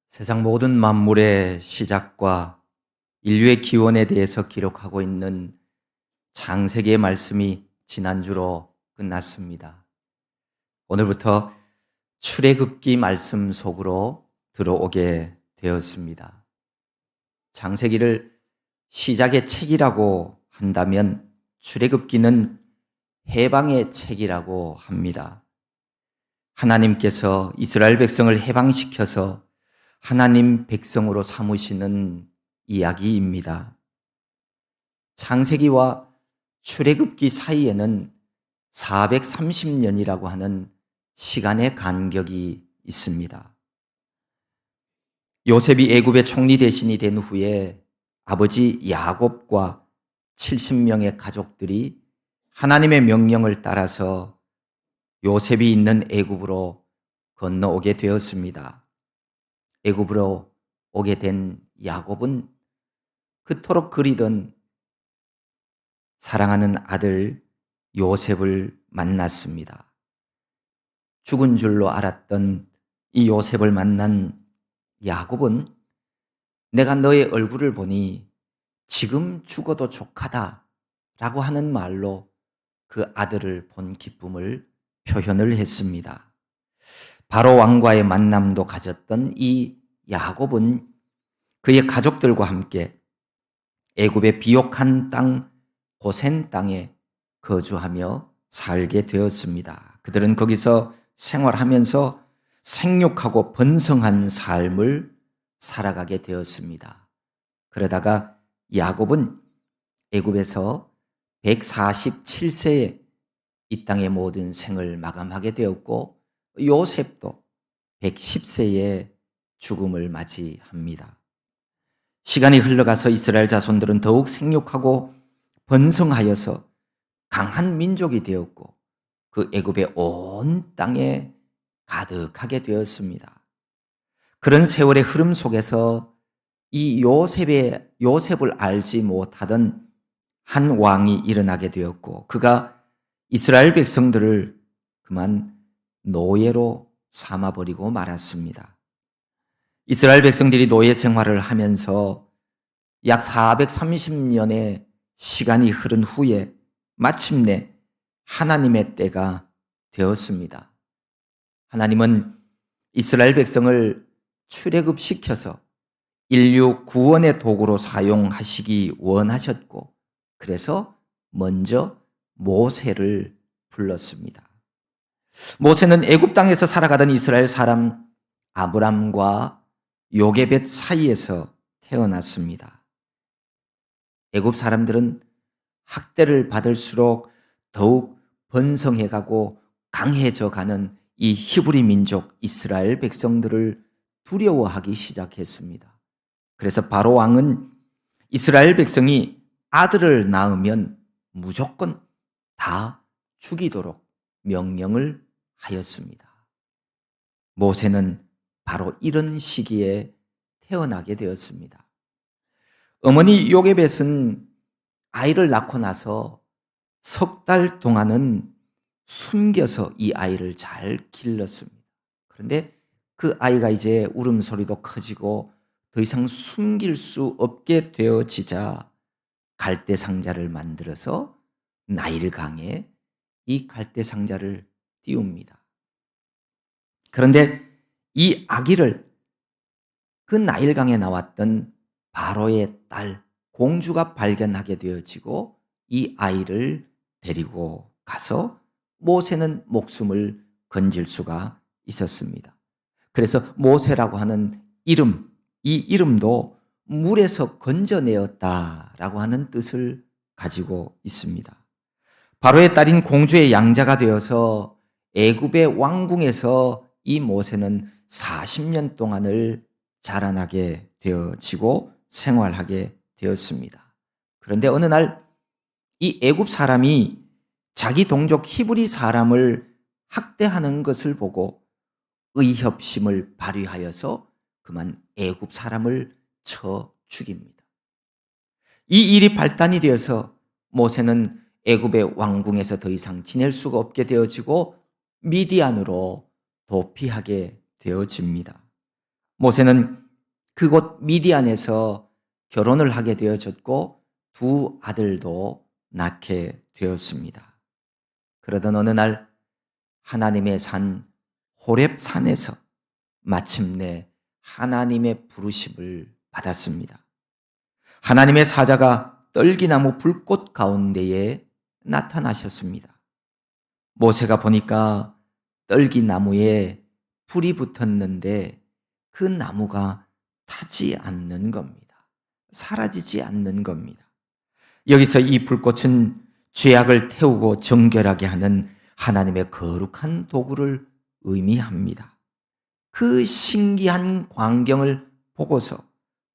세상 모든 만물의 시작과 인류의 기원에 대해서 기록하고 있는 창세기의 말씀이 지난주로 끝났습니다. 오늘부터 출애굽기 말씀 속으로 들어오게 되었습니다. 창세기를 시작의 책이라고 한다면 출애굽기는 해방의 책이라고 합니다. 하나님께서 이스라엘 백성을 해방시켜서 하나님 백성으로 삼으시는 이야기입니다. 창세기와 출애굽기 사이에는 430년이라고 하는 시간의 간격이 있습니다. 요셉이 애굽의 총리 대신이 된 후에 아버지 야곱과 70명의 가족들이 하나님의 명령을 따라서 요셉이 있는 애굽으로 건너오게 되었습니다. 애굽으로 오게 된 야곱은 그토록 그리던 사랑하는 아들 요셉을 만났습니다. 죽은 줄로 알았던 이 요셉을 만난 야곱은 내가 너의 얼굴을 보니 지금 죽어도 족하다 라고 하는 말로 그 아들을 본 기쁨을 표현을 했습니다. 바로 왕과의 만남도 가졌던 이 야곱은 그의 가족들과 함께 애굽의 비옥한 땅 고센 땅에 거주하며 살게 되었습니다. 그들은 거기서 생활하면서 생육하고 번성한 삶을 살아가게 되었습니다. 그러다가 야곱은 애굽에서 147세에 이 땅의 모든 생을 마감하게 되었고 요셉도 110세에 죽음을 맞이합니다. 시간이 흘러가서 이스라엘 자손들은 더욱 생육하고 번성하여서 강한 민족이 되었고 그 애굽의 온 땅에 가득하게 되었습니다. 그런 세월의 흐름 속에서 이 요셉을 알지 못하던 한 왕이 일어나게 되었고 그가 이스라엘 백성들을 그만 노예로 삼아버리고 말았습니다. 이스라엘 백성들이 노예 생활을 하면서 약 430년의 시간이 흐른 후에 마침내 하나님의 때가 되었습니다. 하나님은 이스라엘 백성을 출애굽시켜서 인류 구원의 도구로 사용하시기 원하셨고 그래서 먼저 모세를 불렀습니다. 모세는 애굽 땅에서 살아가던 이스라엘 사람 아브람과 요게벳 사이에서 태어났습니다. 애굽 사람들은 학대를 받을수록 더욱 번성해가고 강해져가는 이 히브리 민족 이스라엘 백성들을 두려워하기 시작했습니다. 그래서 바로 왕은 이스라엘 백성이 아들을 낳으면 무조건 다 죽이도록 명령을 하였습니다. 모세는 바로 이런 시기에 태어나게 되었습니다. 어머니 요게벳은 아이를 낳고 나서 석 달 동안은 숨겨서 이 아이를 잘 길렀습니다. 그런데 그 아이가 이제 울음소리도 커지고 더 이상 숨길 수 없게 되어지자 갈대 상자를 만들어서 나일강에 이 갈대 상자를 띄웁니다. 그런데 이 아기를 그 나일강에 나왔던 바로의 딸 공주가 발견하게 되어지고 이 아이를 데리고 가서 모세는 목숨을 건질 수가 있었습니다. 그래서 모세라고 하는 이름, 이 이름도 물에서 건져내었다라고 하는 뜻을 가지고 있습니다. 바로의 딸인 공주의 양자가 되어서 애굽의 왕궁에서 이 모세는 40년 동안을 자라나게 되어지고 생활하게 되었습니다. 그런데 어느 날 이 애굽 사람이 자기 동족 히브리 사람을 학대하는 것을 보고 의협심을 발휘하여서 그만 애굽 사람을 쳐 죽입니다. 이 일이 발단이 되어서 모세는 애굽의 왕궁에서 더 이상 지낼 수가 없게 되어지고 미디안으로 도피하게 되어집니다. 모세는 그곳 미디안에서 결혼을 하게 되어졌고 두 아들도 낳게 되었습니다. 그러던 어느 날 하나님의 산 호렙산에서 마침내 하나님의 부르심을 받았습니다. 하나님의 사자가 떨기나무 불꽃 가운데에 나타나셨습니다. 모세가 보니까 떨기나무에 불이 붙었는데 그 나무가 타지 않는 겁니다. 사라지지 않는 겁니다. 여기서 이 불꽃은 죄악을 태우고 정결하게 하는 하나님의 거룩한 도구를 의미합니다. 그 신기한 광경을 보고서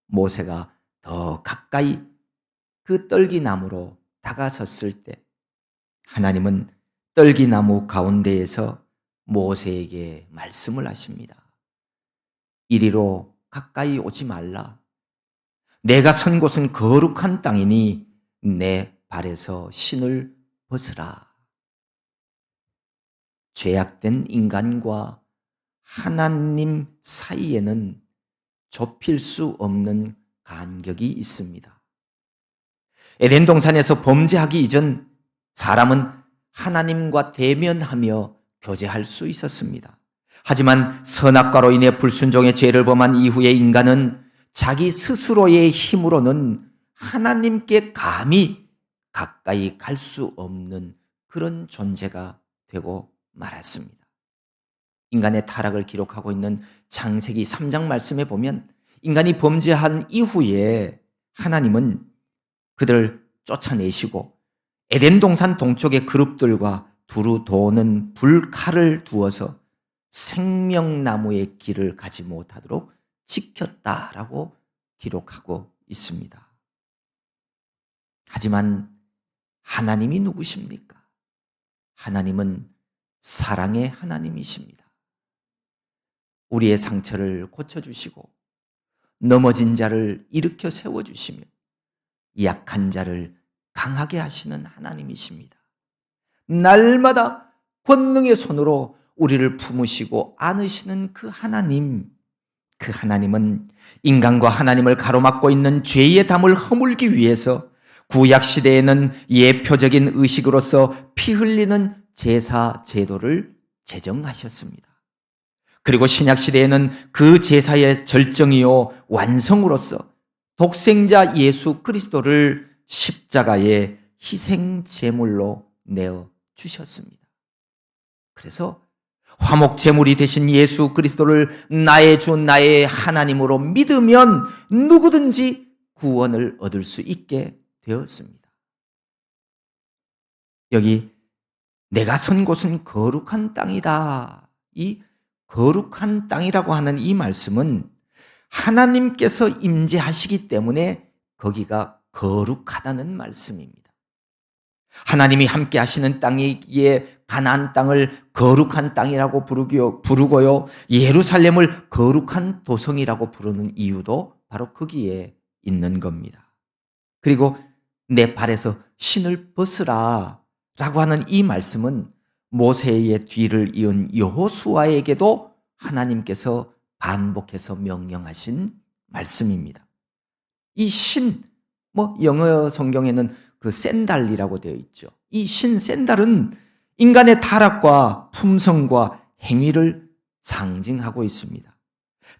모세가 더 가까이 그 떨기나무로 다가섰을 때 하나님은 떨기나무 가운데에서 모세에게 말씀을 하십니다. 이리로 가까이 오지 말라. 내가 선 곳은 거룩한 땅이니 내 발에서 신을 벗으라. 죄악된 인간과 하나님 사이에는 좁힐 수 없는 간격이 있습니다. 에덴 동산에서 범죄하기 이전 사람은 하나님과 대면하며 교제할 수 있었습니다. 하지만 선악과로 인해 불순종의 죄를 범한 이후에 인간은 자기 스스로의 힘으로는 하나님께 감히 가까이 갈 수 없는 그런 존재가 되고 말았습니다. 인간의 타락을 기록하고 있는 창세기 3장 말씀에 보면 인간이 범죄한 이후에 하나님은 그들을 쫓아내시고 에덴 동산 동쪽의 그룹들과 두루 도는 불칼을 두어서 생명나무의 길을 가지 못하도록 지켰다라고 기록하고 있습니다. 하지만 하나님이 누구십니까? 하나님은 사랑의 하나님이십니다. 우리의 상처를 고쳐주시고 넘어진 자를 일으켜 세워주시며 약한 자를 강하게 하시는 하나님이십니다. 날마다 권능의 손으로 우리를 품으시고 안으시는 그 하나님은 인간과 하나님을 가로막고 있는 죄의 담을 허물기 위해서 구약시대에는 예표적인 의식으로서 피 흘리는 제사 제도를 제정하셨습니다. 그리고 신약시대에는 그 제사의 절정이요 완성으로서 독생자 예수 그리스도를 십자가의 희생제물로 내어주셨습니다. 그래서 화목제물이 되신 예수 그리스도를 나의 주 나의 하나님으로 믿으면 누구든지 구원을 얻을 수 있게 되었습니다. 여기 내가 선 곳은 거룩한 땅이다. 이 거룩한 땅이라고 하는 이 말씀은 하나님께서 임재하시기 때문에 거기가 거룩하다는 말씀입니다. 하나님이 함께 하시는 땅이기에 가나안 땅을 거룩한 땅이라고 부르고요. 예루살렘을 거룩한 도성이라고 부르는 이유도 바로 거기에 있는 겁니다. 그리고 내 발에서 신을 벗으라 라고 하는 이 말씀은 모세의 뒤를 이은 여호수아에게도 하나님께서 반복해서 명령하신 말씀입니다. 이 신, 영어 성경에는 그 샌달이라고 되어 있죠. 이 샌달은 인간의 타락과 품성과 행위를 상징하고 있습니다.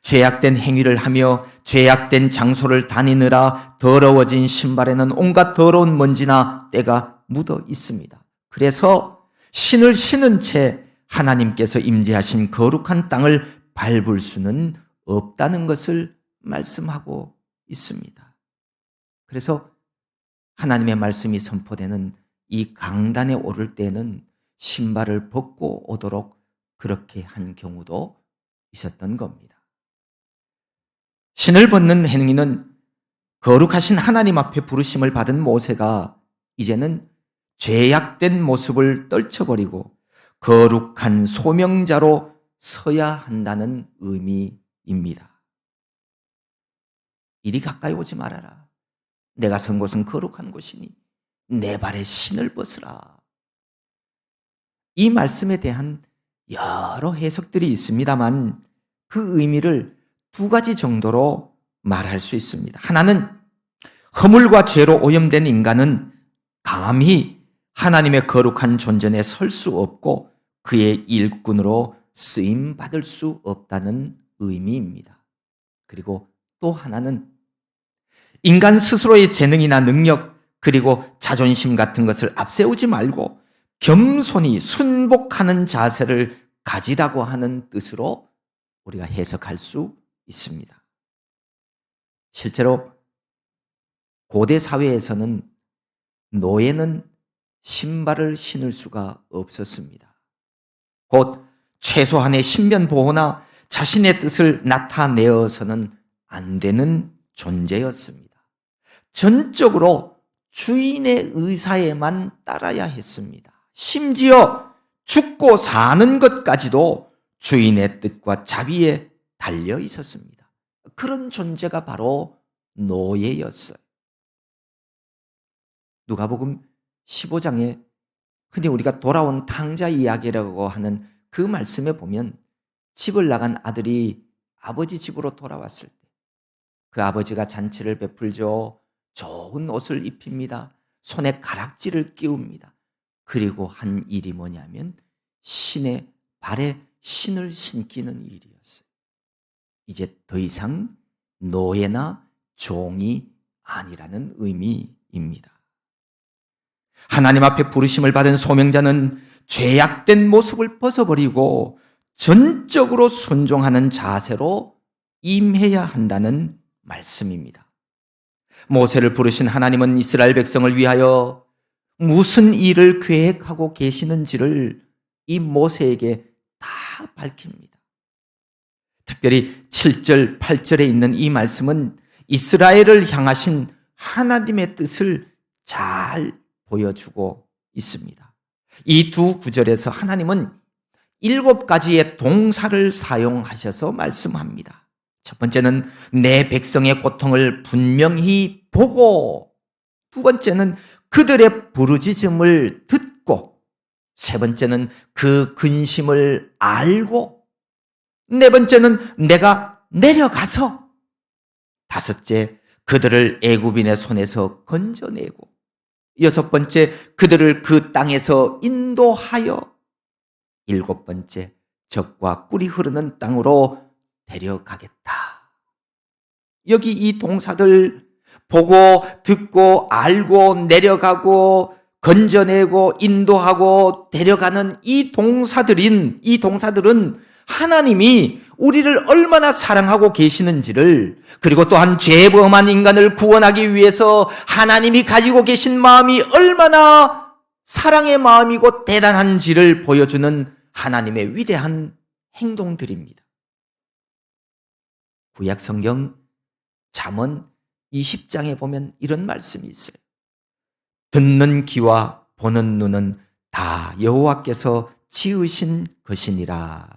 죄악된 행위를 하며 죄악된 장소를 다니느라 더러워진 신발에는 온갖 더러운 먼지나 때가 묻어 있습니다. 그래서 신을 신은 채 하나님께서 임재하신 거룩한 땅을 밟을 수는 없다는 것을 말씀하고 있습니다. 그래서 하나님의 말씀이 선포되는 이 강단에 오를 때는 신발을 벗고 오도록 그렇게 한 경우도 있었던 겁니다. 신을 벗는 행위는 거룩하신 하나님 앞에 부르심을 받은 모세가 이제는 죄악된 모습을 떨쳐버리고 거룩한 소명자로 서야 한다는 의미입니다. 이리 가까이 오지 말아라. 내가 선 곳은 거룩한 곳이니 내 발에 신을 벗으라. 이 말씀에 대한 여러 해석들이 있습니다만 그 의미를 두 가지 정도로 말할 수 있습니다. 하나는 허물과 죄로 오염된 인간은 감히 하나님의 거룩한 존전에 설 수 없고 그의 일꾼으로 쓰임받을 수 없다는 의미입니다. 그리고 또 하나는 인간 스스로의 재능이나 능력 그리고 자존심 같은 것을 앞세우지 말고 겸손히 순복하는 자세를 가지라고 하는 뜻으로 우리가 해석할 수 있습니다. 실제로 고대 사회에서는 노예는 신발을 신을 수가 없었습니다. 곧 최소한의 신변 보호나 자신의 뜻을 나타내어서는 안 되는 존재였습니다. 전적으로 주인의 의사에만 따라야 했습니다. 심지어 죽고 사는 것까지도 주인의 뜻과 자비에 달려 있었습니다. 그런 존재가 바로 노예였어요. 누가복음 15장에 흔히 우리가 돌아온 탕자 이야기라고 하는 그 말씀에 보면 집을 나간 아들이 아버지 집으로 돌아왔을 때 그 아버지가 잔치를 베풀죠. 좋은 옷을 입힙니다. 손에 가락지를 끼웁니다. 그리고 한 일이 뭐냐면 신의 발에 신을 신기는 일이었어요. 이제 더 이상 노예나 종이 아니라는 의미입니다. 하나님 앞에 부르심을 받은 소명자는 죄악된 모습을 벗어버리고 전적으로 순종하는 자세로 임해야 한다는 말씀입니다. 모세를 부르신 하나님은 이스라엘 백성을 위하여 무슨 일을 계획하고 계시는지를 이 모세에게 다 밝힙니다. 특별히 7절, 8절에 있는 이 말씀은 이스라엘을 향하신 하나님의 뜻을 잘 보여주고 있습니다. 이 두 구절에서 하나님은 7가지의 동사를 사용하셔서 말씀합니다. 첫 번째는 내 백성의 고통을 분명히 보고, 두 번째는 그들의 부르짖음을 듣고, 세 번째는 그 근심을 알고, 네 번째는 내가 내려가서, 다섯째 그들을 애굽인의 손에서 건져내고, 여섯 번째 그들을 그 땅에서 인도하여, 일곱 번째 젖과 꿀이 흐르는 땅으로 데려가겠다. 여기 이 동사들 보고 듣고 알고 내려가고 건져내고 인도하고 데려가는 이 동사들은 하나님이 우리를 얼마나 사랑하고 계시는지를, 그리고 또한 죄범한 인간을 구원하기 위해서 하나님이 가지고 계신 마음이 얼마나 사랑의 마음이고 대단한지를 보여주는 하나님의 위대한 행동들입니다. 구약 성경 잠언 20장에 보면 이런 말씀이 있어요. 듣는 귀와 보는 눈은 다 여호와께서 지으신 것이니라.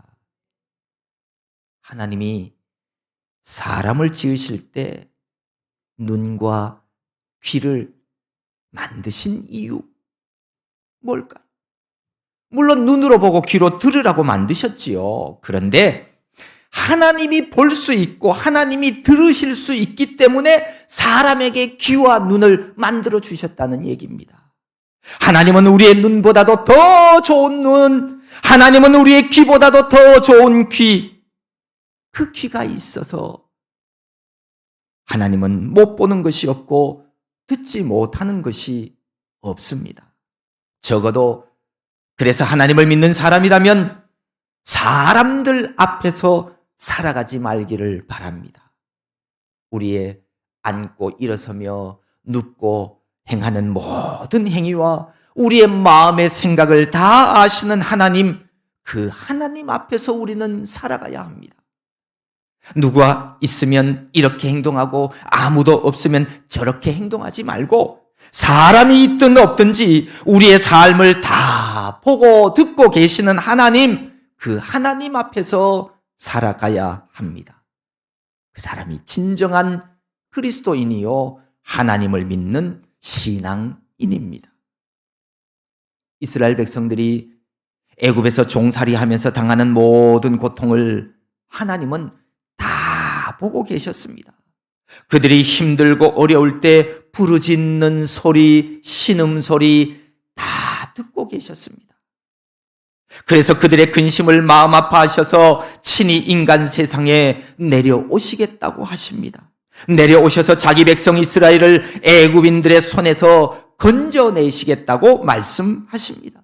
하나님이 사람을 지으실 때 눈과 귀를 만드신 이유 뭘까? 물론 눈으로 보고 귀로 들으라고 만드셨지요. 그런데 하나님이 볼 수 있고 하나님이 들으실 수 있기 때문에 사람에게 귀와 눈을 만들어 주셨다는 얘기입니다. 하나님은 우리의 눈보다도 더 좋은 눈, 하나님은 우리의 귀보다도 더 좋은 귀, 그 귀가 있어서 하나님은 못 보는 것이 없고 듣지 못하는 것이 없습니다. 적어도 그래서 하나님을 믿는 사람이라면 사람들 앞에서 살아가지 말기를 바랍니다. 우리의 앉고 일어서며 눕고 행하는 모든 행위와 우리의 마음의 생각을 다 아시는 하나님, 그 하나님 앞에서 우리는 살아가야 합니다. 누가 있으면 이렇게 행동하고 아무도 없으면 저렇게 행동하지 말고, 사람이 있든 없든지 우리의 삶을 다 보고 듣고 계시는 하나님, 그 하나님 앞에서 살아가야 합니다. 그 사람이 진정한 그리스도인이요 하나님을 믿는 신앙인입니다. 이스라엘 백성들이 애굽에서 종살이하면서 당하는 모든 고통을 하나님은 다 다 보고 계셨습니다. 그들이 힘들고 어려울 때 부르짖는 소리, 신음소리 다 듣고 계셨습니다. 그래서 그들의 근심을 마음 아파하셔서 친히 인간 세상에 내려오시겠다고 하십니다. 내려오셔서 자기 백성 이스라엘을 애굽인들의 손에서 건져내시겠다고 말씀하십니다.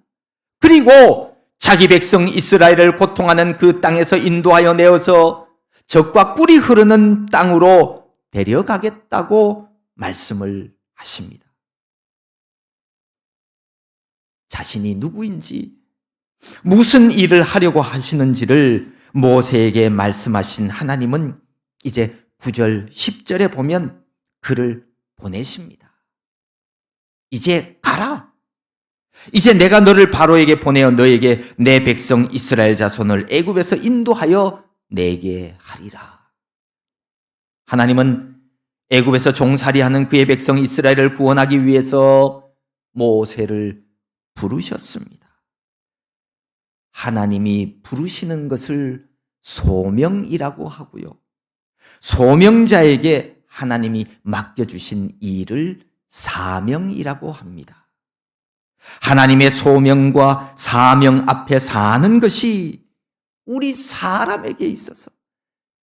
그리고 자기 백성 이스라엘을 고통하는 그 땅에서 인도하여 내어서 젖과 꿀이 흐르는 땅으로 데려가겠다고 말씀을 하십니다. 자신이 누구인지, 무슨 일을 하려고 하시는지를 모세에게 말씀하신 하나님은 이제 9절, 10절에 보면 그를 보내십니다. 이제 가라. 이제 내가 너를 바로에게 보내어 너에게 내 백성 이스라엘 자손을 애굽에서 인도하여 내게 하리라. 하나님은 애굽에서 종살이하는 그의 백성 이스라엘을 구원하기 위해서 모세를 부르셨습니다. 하나님이 부르시는 것을 소명이라고 하고요. 소명자에게 하나님이 맡겨주신 일을 사명이라고 합니다. 하나님의 소명과 사명 앞에 사는 것이 우리 사람에게 있어서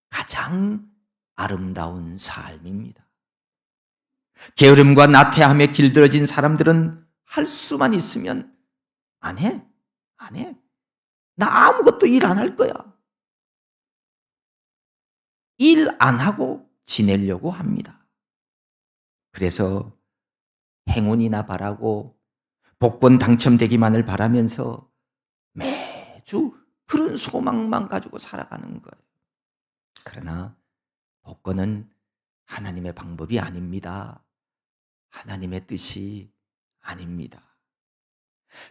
가장 아름다운 삶입니다. 게으름과 나태함에 길들여진 사람들은 할 수만 있으면 안 해. 나 아무것도 일 안 할 거야. 일 안 하고 지내려고 합니다. 그래서 행운이나 바라고 복권 당첨되기만을 바라면서 매주 그런 소망만 가지고 살아가는 거예요. 그러나 복권은 하나님의 방법이 아닙니다. 하나님의 뜻이 아닙니다.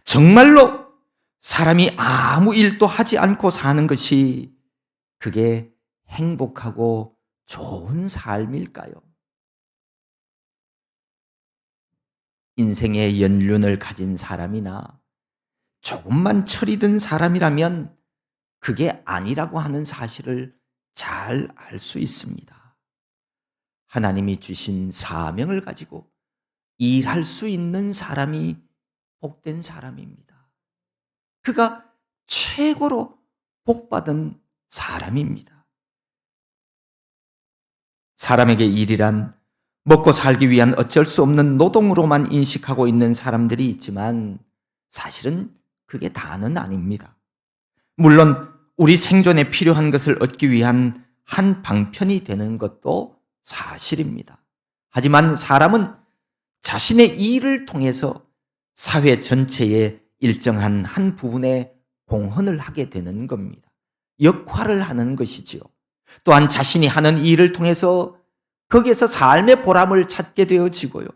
정말로 사람이 아무 일도 하지 않고 사는 것이 그게 행복하고 좋은 삶일까요? 인생의 연륜을 가진 사람이나 조금만 철이 든 사람이라면 그게 아니라고 하는 사실을 잘 알 수 있습니다. 하나님이 주신 사명을 가지고 일할 수 있는 사람이 복된 사람입니다. 그가 최고로 복받은 사람입니다. 사람에게 일이란 먹고 살기 위한 어쩔 수 없는 노동으로만 인식하고 있는 사람들이 있지만 사실은 그게 다는 아닙니다. 물론 우리 생존에 필요한 것을 얻기 위한 한 방편이 되는 것도 사실입니다. 하지만 사람은 자신의 일을 통해서 사회 전체에 일정한 한 부분에 공헌을 하게 되는 겁니다. 역할을 하는 것이지요. 또한 자신이 하는 일을 통해서 거기에서 삶의 보람을 찾게 되어지고요.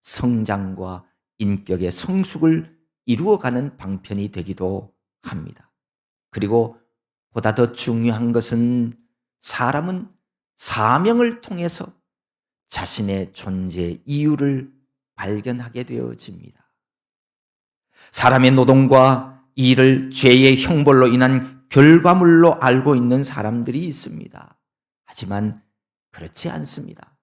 성장과 인격의 성숙을 이루어가는 방편이 되기도 합니다. 그리고 보다 더 중요한 것은 사람은 사명을 통해서 자신의 존재 이유를 발견하게 되어집니다. 사람의 노동과 일을 죄의 형벌로 인한 결과물로 알고 있는 사람들이 있습니다. 하지만 그렇지 않습니다.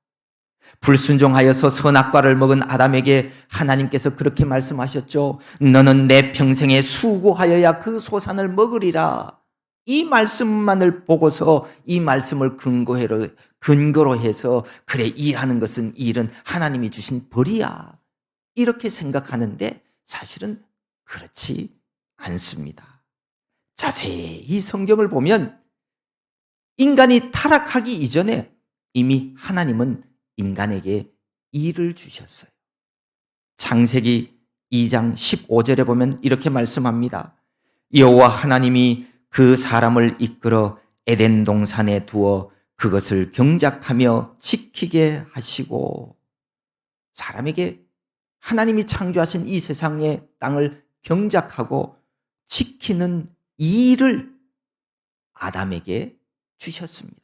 불순종하여서 선악과를 먹은 아담에게 하나님께서 그렇게 말씀하셨죠. 너는 내 평생에 수고하여야 그 소산을 먹으리라. 이 말씀만을 보고서 이 말씀을 근거로 해서 그래, 일하는 것은 일은 하나님이 주신 벌이야. 이렇게 생각하는데 사실은 그렇지 않습니다. 자세히 성경을 보면 인간이 타락하기 이전에 이미 하나님은 인간에게 일을 주셨어요. 창세기 2장 15절에 보면 이렇게 말씀합니다. 여호와 하나님이 그 사람을 이끌어 에덴 동산에 두어 그것을 경작하며 지키게 하시고, 사람에게 하나님이 창조하신 이 세상의 땅을 경작하고 지키는 일을 아담에게 주셨습니다.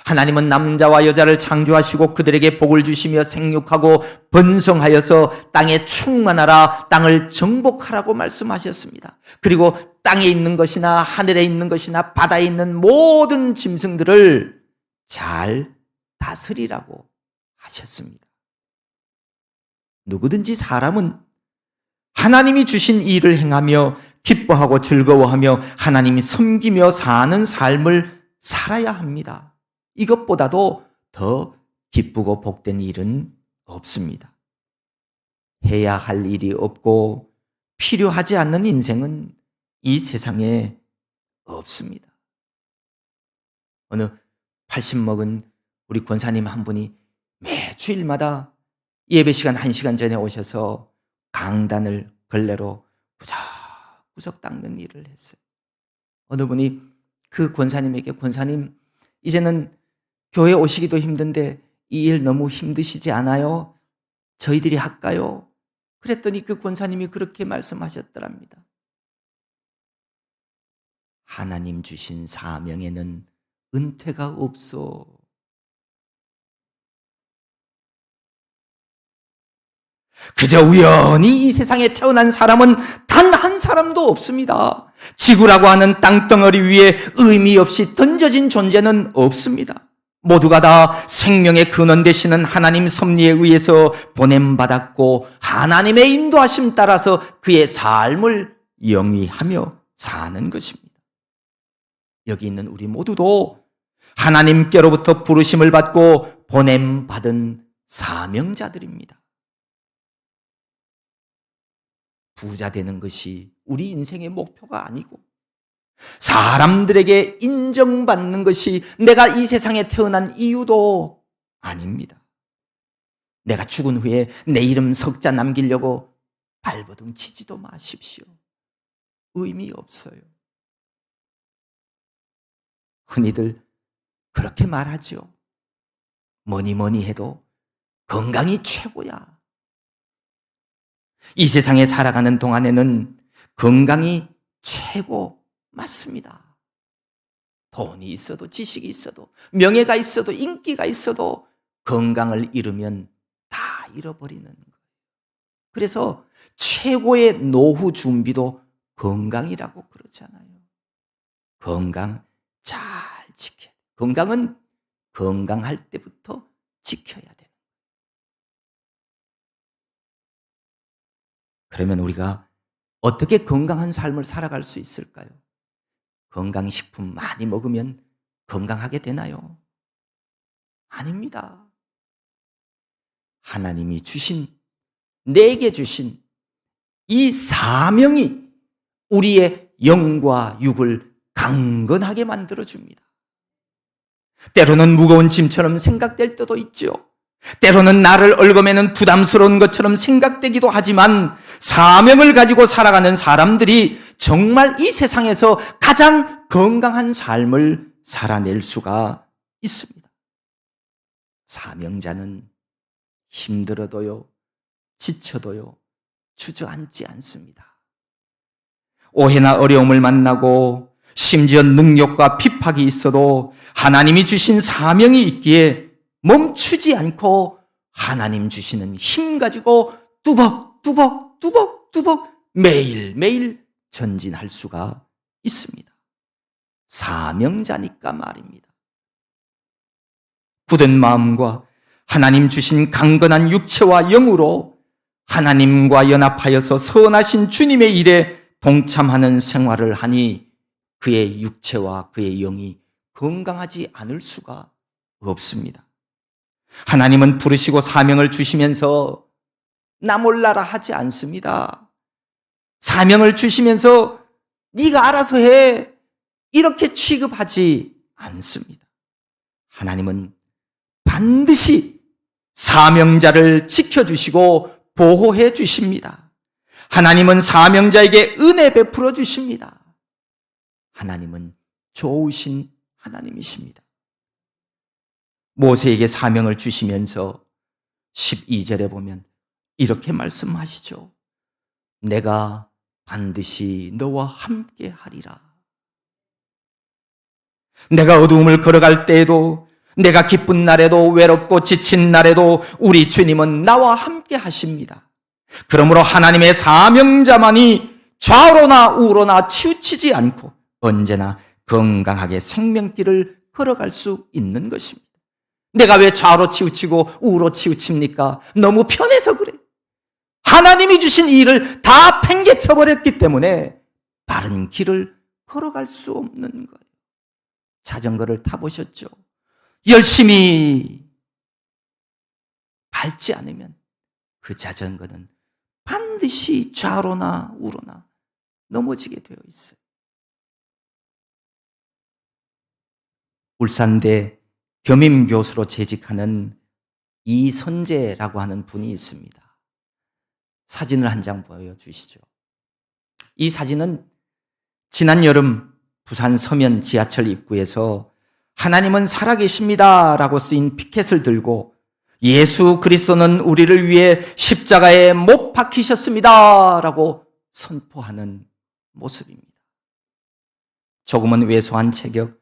하나님은 남자와 여자를 창조하시고 그들에게 복을 주시며 생육하고 번성하여서 땅에 충만하라, 땅을 정복하라고 말씀하셨습니다. 그리고 땅에 있는 것이나 하늘에 있는 것이나 바다에 있는 모든 짐승들을 잘 다스리라고 하셨습니다. 누구든지 사람은 하나님이 주신 일을 행하며 기뻐하고 즐거워하며 하나님이 섬기며 사는 삶을 살아야 합니다. 이것보다도 더 기쁘고 복된 일은 없습니다. 해야 할 일이 없고 필요하지 않는 인생은 이 세상에 없습니다. 어느 80 먹은 우리 권사님 한 분이 매주일마다 예배 시간 1시간 전에 오셔서 강단을 걸레로 구석구석 닦는 일을 했어요. 어느 분이 그 권사님에게 권사님 이제는 교회 오시기도 힘든데 이 일 너무 힘드시지 않아요? 저희들이 할까요? 그랬더니 그 권사님이 그렇게 말씀하셨더랍니다. 하나님 주신 사명에는 은퇴가 없어. 그저 우연히 이 세상에 태어난 사람은 단 한 사람도 없습니다. 지구라고 하는 땅덩어리 위에 의미 없이 던져진 존재는 없습니다. 모두가 다 생명의 근원 되시는 하나님 섭리에 의해서 보냄받았고 하나님의 인도하심 따라서 그의 삶을 영위하며 사는 것입니다. 여기 있는 우리 모두도 하나님께로부터 부르심을 받고 보냄받은 사명자들입니다. 부자 되는 것이 우리 인생의 목표가 아니고 사람들에게 인정받는 것이 내가 이 세상에 태어난 이유도 아닙니다. 내가 죽은 후에 내 이름 석자 남기려고 발버둥 치지도 마십시오. 의미 없어요. 흔히들 그렇게 말하죠. 뭐니 해도 건강이 최고야. 이 세상에 살아가는 동안에는 건강이 최고 맞습니다. 돈이 있어도 지식이 있어도 명예가 있어도 인기가 있어도 건강을 잃으면 다 잃어버리는 거예요. 그래서 최고의 노후 준비도 건강이라고 그러잖아요. 건강 잘 지켜야 돼요. 건강은 건강할 때부터 지켜야 돼요. 그러면 우리가 어떻게 건강한 삶을 살아갈 수 있을까요? 건강식품 많이 먹으면 건강하게 되나요? 아닙니다. 하나님이 주신, 내게 주신 이 사명이 우리의 영과 육을 강건하게 만들어줍니다. 때로는 무거운 짐처럼 생각될 때도 있죠. 때로는 나를 얽어매는 부담스러운 것처럼 생각되기도 하지만 사명을 가지고 살아가는 사람들이 정말 이 세상에서 가장 건강한 삶을 살아낼 수가 있습니다. 사명자는 힘들어도요, 지쳐도요, 주저앉지 않습니다. 오해나 어려움을 만나고 심지어 능력과 핍박이 있어도 하나님이 주신 사명이 있기에 멈추지 않고 하나님 주시는 힘 가지고 뚜벅뚜벅 매일매일 전진할 수가 있습니다. 사명자니까 말입니다. 굳은 마음과 하나님 주신 강건한 육체와 영으로 하나님과 연합하여서 선하신 주님의 일에 동참하는 생활을 하니 그의 육체와 그의 영이 건강하지 않을 수가 없습니다. 하나님은 부르시고 사명을 주시면서 나 몰라라 하지 않습니다. 사명을 주시면서 네가 알아서 해 이렇게 취급하지 않습니다. 하나님은 반드시 사명자를 지켜주시고 보호해 주십니다. 하나님은 사명자에게 은혜 베풀어 주십니다. 하나님은 좋으신 하나님이십니다. 모세에게 사명을 주시면서 12절에 보면 이렇게 말씀하시죠. 내가 반드시 너와 함께 하리라. 내가 어두움을 걸어갈 때에도 내가 기쁜 날에도 외롭고 지친 날에도 우리 주님은 나와 함께 하십니다. 그러므로 하나님의 사명자만이 좌우로나 우로나 치우치지 않고 언제나 건강하게 생명길을 걸어갈 수 있는 것입니다. 내가 왜 좌로 치우치고 우로 치우칩니까? 너무 편해서 그래. 하나님이 주신 이 일을 다 팽개쳐버렸기 때문에 바른 길을 걸어갈 수 없는 거예요. 자전거를 타보셨죠? 열심히 밟지 않으면 그 자전거는 반드시 좌로나 우로나 넘어지게 되어 있어요. 울산대 겸임교수로 재직하는 이선재라고 하는 분이 있습니다. 사진을 한 장 보여주시죠. 이 사진은 지난 여름 부산 서면 지하철 입구에서 하나님은 살아계십니다 라고 쓰인 피켓을 들고 예수 그리스도는 우리를 위해 십자가에 못 박히셨습니다 라고 선포하는 모습입니다. 조금은 왜소한 체격,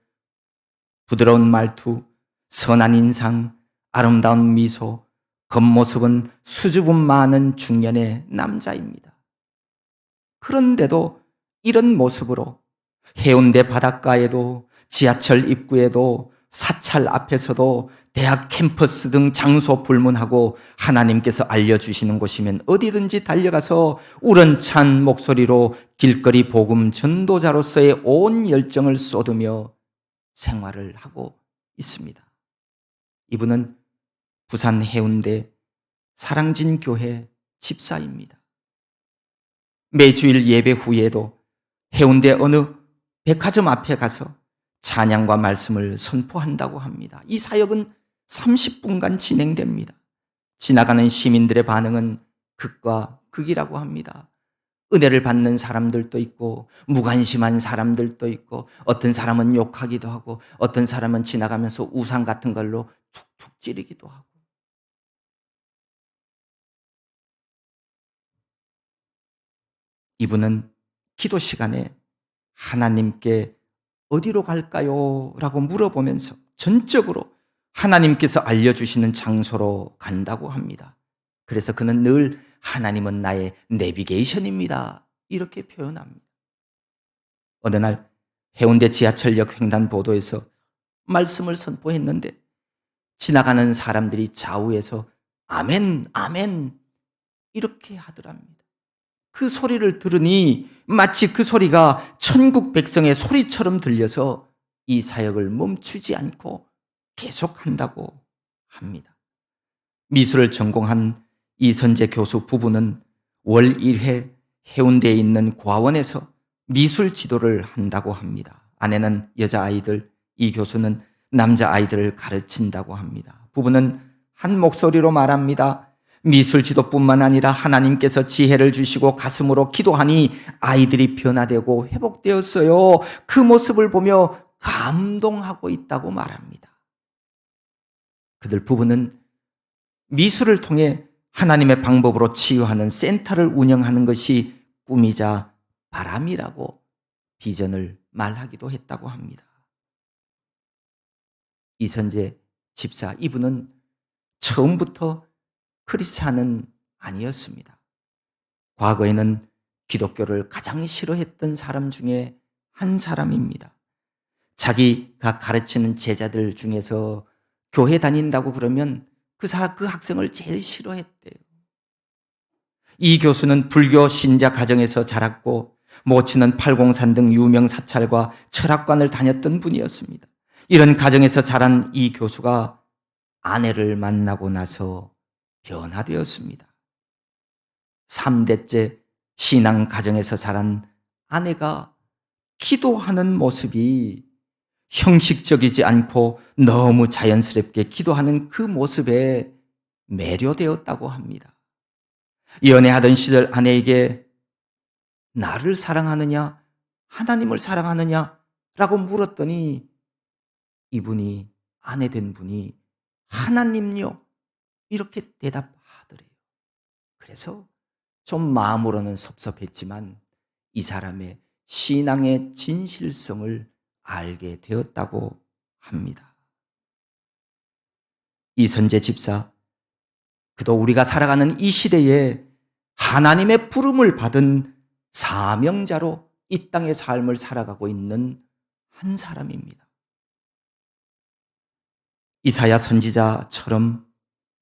부드러운 말투, 선한 인상, 아름다운 미소, 겉모습은 수줍음 많은 중년의 남자입니다. 그런데도 이런 모습으로 해운대 바닷가에도 지하철 입구에도 사찰 앞에서도 대학 캠퍼스 등 장소 불문하고 하나님께서 알려주시는 곳이면 어디든지 달려가서 우렁찬 목소리로 길거리 복음 전도자로서의 온 열정을 쏟으며 생활을 하고 있습니다. 이분은 부산 해운대 사랑진 교회 집사입니다. 매주일 예배 후에도 해운대 어느 백화점 앞에 가서 찬양과 말씀을 선포한다고 합니다. 이 사역은 30분간 진행됩니다. 지나가는 시민들의 반응은 극과 극이라고 합니다. 은혜를 받는 사람들도 있고 무관심한 사람들도 있고 어떤 사람은 욕하기도 하고 어떤 사람은 지나가면서 우상 같은 걸로 툭툭 찌르기도 하고. 이분은 기도 시간에 하나님께 어디로 갈까요? 라고 물어보면서 전적으로 하나님께서 알려주시는 장소로 간다고 합니다. 그래서 그는 늘 하나님은 나의 내비게이션입니다. 이렇게 표현합니다. 어느 날 해운대 지하철역 횡단보도에서 말씀을 선포했는데 지나가는 사람들이 좌우에서 아멘, 아멘 이렇게 하더랍니다. 그 소리를 들으니 마치 그 소리가 천국 백성의 소리처럼 들려서 이 사역을 멈추지 않고 계속한다고 합니다. 미술을 전공한 이선재 교수 부부는 월 1회 해운대에 있는 고아원에서 미술 지도를 한다고 합니다. 아내는 여자아이들, 이 교수는 남자아이들을 가르친다고 합니다. 부부는 한 목소리로 말합니다. 미술 지도뿐만 아니라 하나님께서 지혜를 주시고 가슴으로 기도하니 아이들이 변화되고 회복되었어요. 그 모습을 보며 감동하고 있다고 말합니다. 그들 부부는 미술을 통해 하나님의 방법으로 치유하는 센터를 운영하는 것이 꿈이자 바람이라고 비전을 말하기도 했다고 합니다. 이선재 집사, 이분은 처음부터 크리스찬은 아니었습니다. 과거에는 기독교를 가장 싫어했던 사람 중에 한 사람입니다. 자기가 가르치는 제자들 중에서 교회 다닌다고 그러면 그 학생을 제일 싫어했대요. 이 교수는 불교 신자 가정에서 자랐고 모친은 팔공산 등 유명 사찰과 철학관을 다녔던 분이었습니다. 이런 가정에서 자란 이 교수가 아내를 만나고 나서 변화되었습니다. 3대째 신앙 가정에서 자란 아내가 기도하는 모습이 형식적이지 않고 너무 자연스럽게 기도하는 그 모습에 매료되었다고 합니다. 연애하던 시절 아내에게 나를 사랑하느냐, 하나님을 사랑하느냐 라고 물었더니 이분이, 아내 된 분이 하나님요 이렇게 대답하더래요. 그래서 좀 마음으로는 섭섭했지만 이 사람의 신앙의 진실성을 알게 되었다고 합니다. 이선재 집사, 그도 우리가 살아가는 이 시대에 하나님의 부름을 받은 사명자로 이 땅의 삶을 살아가고 있는 한 사람입니다. 이사야 선지자처럼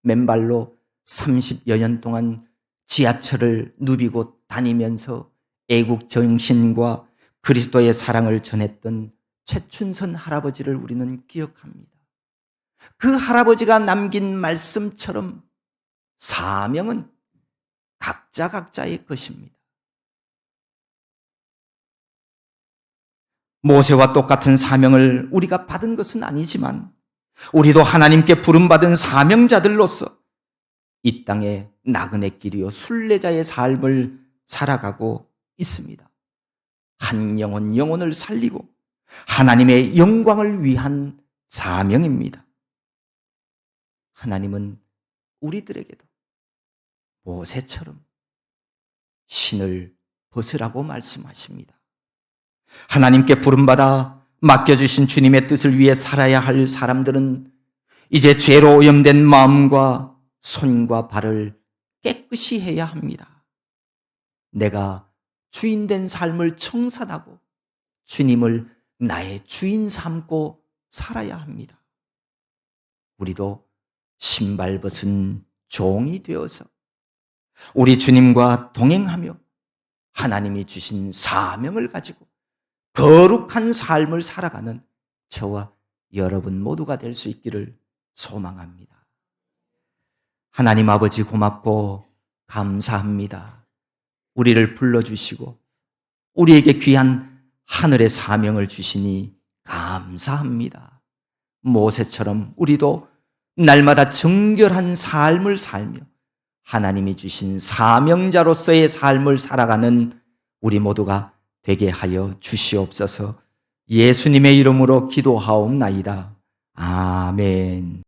맨발로 30여 년 동안 지하철을 누비고 다니면서 애국 정신과 그리스도의 사랑을 전했던 최춘선 할아버지를 우리는 기억합니다. 그 할아버지가 남긴 말씀처럼 사명은 각자의 것입니다. 모세와 똑같은 사명을 우리가 받은 것은 아니지만 우리도 하나님께 부름받은 사명자들로서 이 땅에 나그네 길이요 순례자의 삶을 살아가고 있습니다. 한 영혼을 살리고 하나님의 영광을 위한 사명입니다. 하나님은 우리들에게도 모세처럼 신을 벗으라고 말씀하십니다. 하나님께 부름받아 맡겨주신 주님의 뜻을 위해 살아야 할 사람들은 이제 죄로 오염된 마음과 손과 발을 깨끗이 해야 합니다. 내가 주인된 삶을 청산하고 주님을 나의 주인 삼고 살아야 합니다. 우리도 신발 벗은 종이 되어서 우리 주님과 동행하며 하나님이 주신 사명을 가지고 거룩한 삶을 살아가는 저와 여러분 모두가 될 수 있기를 소망합니다. 하나님 아버지 고맙고 감사합니다. 우리를 불러주시고 우리에게 귀한 하늘의 사명을 주시니 감사합니다. 모세처럼 우리도 날마다 정결한 삶을 살며 하나님이 주신 사명자로서의 삶을 살아가는 우리 모두가 되게 하여 주시옵소서. 예수님의 이름으로 기도하옵나이다. 아멘.